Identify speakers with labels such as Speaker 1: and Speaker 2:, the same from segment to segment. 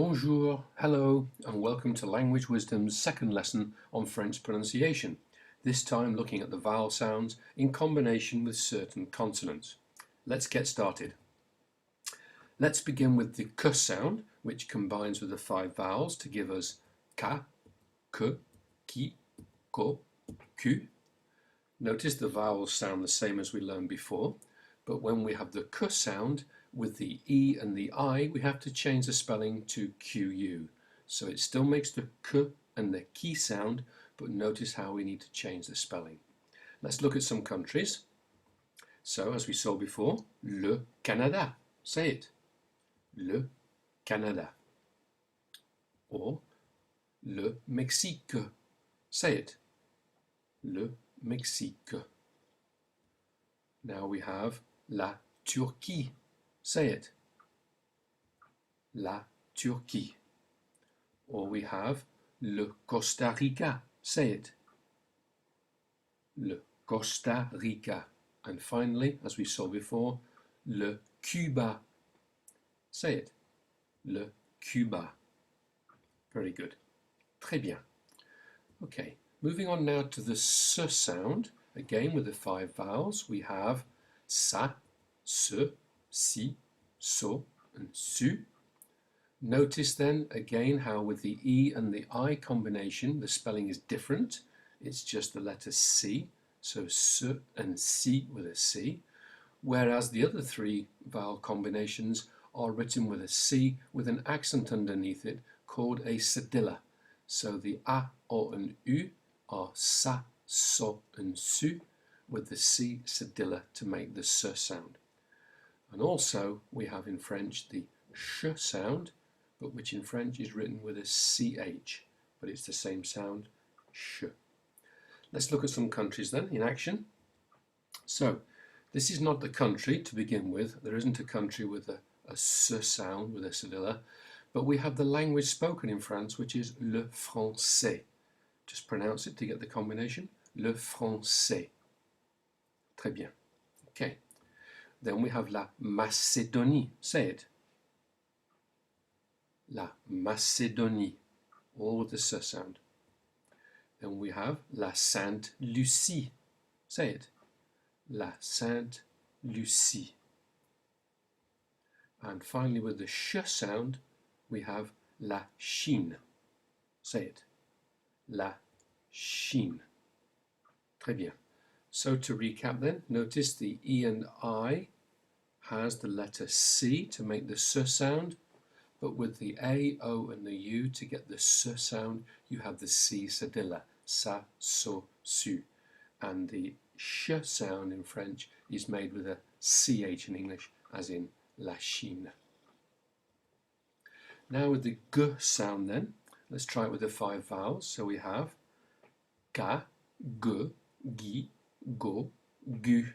Speaker 1: Bonjour, hello, and welcome to Language Wisdom's second lesson on French pronunciation, this time looking at the vowel sounds in combination with certain consonants. Let's get started. Let's begin with the k sound, which combines with the 5 vowels to give us ka, ke, ki, ko, ku. Notice the vowels sound the same as we learned before, but when we have the k sound with the E and the I, we have to change the spelling to QU. So it still makes the k and the ki sound, but notice how we need to change the spelling. Let's look at some countries. So as we saw before, le Canada, say it, le Canada. Or le Mexique, say it, le Mexique. Now we have la Turquie, say it, la Turquie. Or we have le Costa Rica, say it, le Costa Rica. And finally, as we saw before, le Cuba, say it, le Cuba. Very good. Très bien. Okay, moving on now to the S sound. Again, with the 5 vowels, we have sa, se, si, so, and su. Notice then again how with the E and the I combination, the spelling is different. It's just the letter C, so se and si with a C, whereas the other 3 vowel combinations are written with a C with an accent underneath it called a cedilla. So the A, O, and U are sa, so, and su, with the C cedilla to make the S sound. And also we have in French the sh sound, but which in French is written with a CH, but it's the same sound, sh. Let's look at some countries then in action. So this is not the country to begin with. There isn't a country with a S sound with a cedilla, but we have the language spoken in France, which is le français. Just pronounce it to get the combination, le français. Très bien. Okay. Then we have la Macédonie. Say it. La Macédonie, all with the S sound. Then we have la Sainte Lucie. Say it. La Sainte Lucie. And finally with the sh sound, we have la Chine. Say it. La Chine. Très bien. So to recap then, notice the E and I has the letter C to make the S sound, but with the A, O and the U to get the S sound, you have the C cedilla, sa, so, su. And the sh sound in French is made with a CH in English, as in la Chine. Now with the G sound then, let's try it with the 5 vowels. So we have ga, g, gi, go, gu.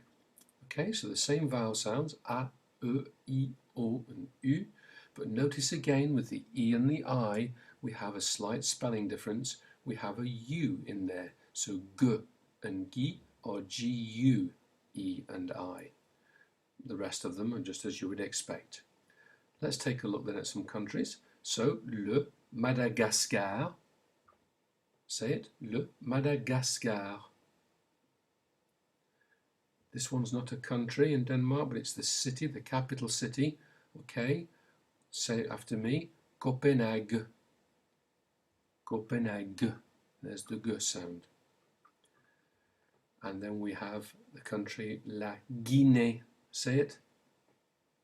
Speaker 1: Okay, so the same vowel sounds, a, e, I, o and u, but notice again with the E and the I, we have a slight spelling difference. We have a U in there, so g and gi are G-U, E and I. The rest of them are just as you would expect. Let's take a look then at some countries. So, le Madagascar. Say it, le Madagascar. This one's not a country in Denmark, but it's the city, the capital city. Okay, say it after me, Copenhague. Copenhague. There's the G sound. And then we have the country La Guinée. Say it,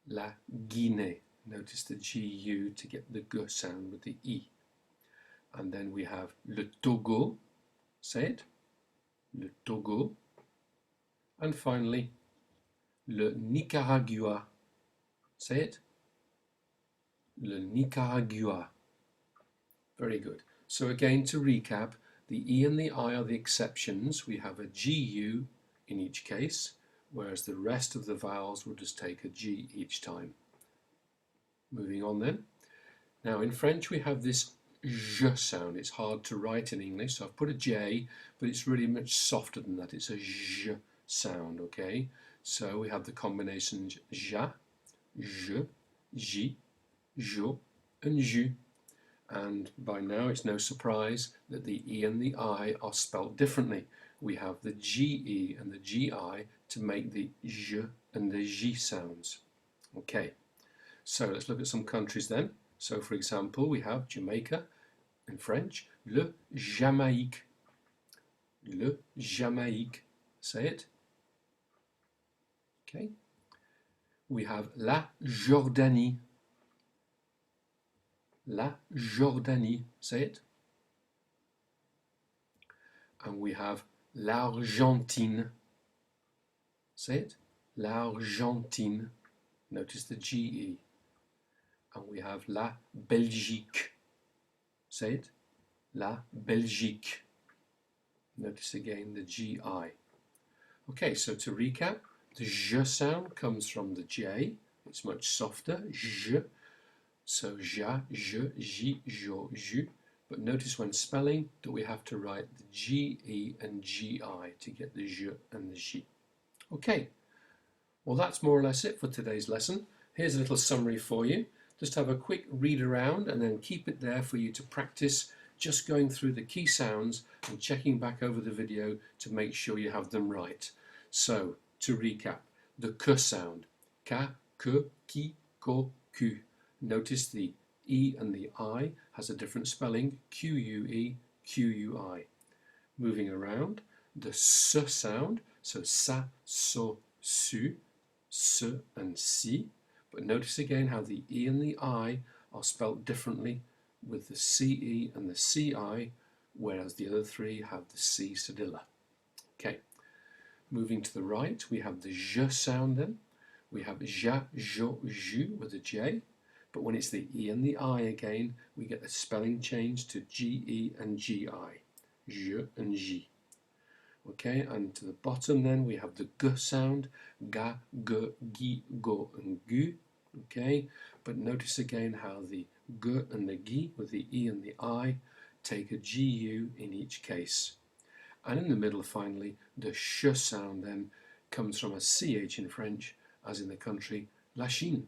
Speaker 1: La Guinée. Notice the G-U to get the G sound with the E. And then we have Le Togo. Say it, Le Togo. And finally, le Nicaragua. Say it, le Nicaragua. Very good. So again, to recap, the E and the I are the exceptions. We have a GU in each case, whereas the rest of the vowels will just take a G each time. Moving on then. Now in French we have this J sound. It's hard to write in English, so I've put a J, but it's really much softer than that. It's a J sound, okay? So we have the combinations ja, je, ji, jo, and ju. And by now it's no surprise that the E and the I are spelt differently. We have the GE and the GI to make the J and the J sounds. Okay, so let's look at some countries then. So for example, we have Jamaica in French, le Jamaïque. Le Jamaïque. Say it. Okay. We have la Jordanie. La Jordanie. Say it. And we have l'Argentine. Say it. L'Argentine. Notice the GE. And we have la Belgique. Say it. La Belgique. Notice again the GI. Okay, so to recap, the J sound comes from the J. It's much softer. J. So ja, je, ji, jo, ju. But notice when spelling that we have to write the GE and GI to get the J and the J. Okay, well that's more or less it for today's lesson. Here's a little summary for you. Just have a quick read around and then keep it there for you to practice just going through the key sounds and checking back over the video to make sure you have them right. So, to recap, the K sound, ka, ke, ki, ko, ku. Notice the E and the I has a different spelling, Q-U-E, Q-U-I. Moving around, the S sound, so sa, so, su, s and si. But notice again how the E and the I are spelt differently with the CE and the CI, whereas the other three have the C cedilla. Okay, moving to the right, we have the J sound then. We have ja, jo, ju with a J, but when it's the E and the I again, we get the spelling change to GE and GI, je and J. Okay, and to the bottom then we have the G sound, ga, g, gi, go and gu. Okay, but notice again how the G and the G with the E and the I take a GU in each case. And in the middle finally, the sh sound then comes from a CH in French, as in the country La Chine.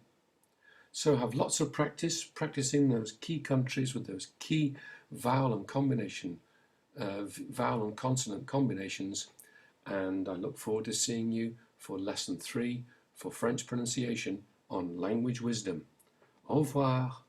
Speaker 1: So have lots of practice practicing those key countries with those key vowel and vowel and consonant combinations, and I look forward to seeing you for lesson 3 for French pronunciation on Language Wisdom. Au revoir.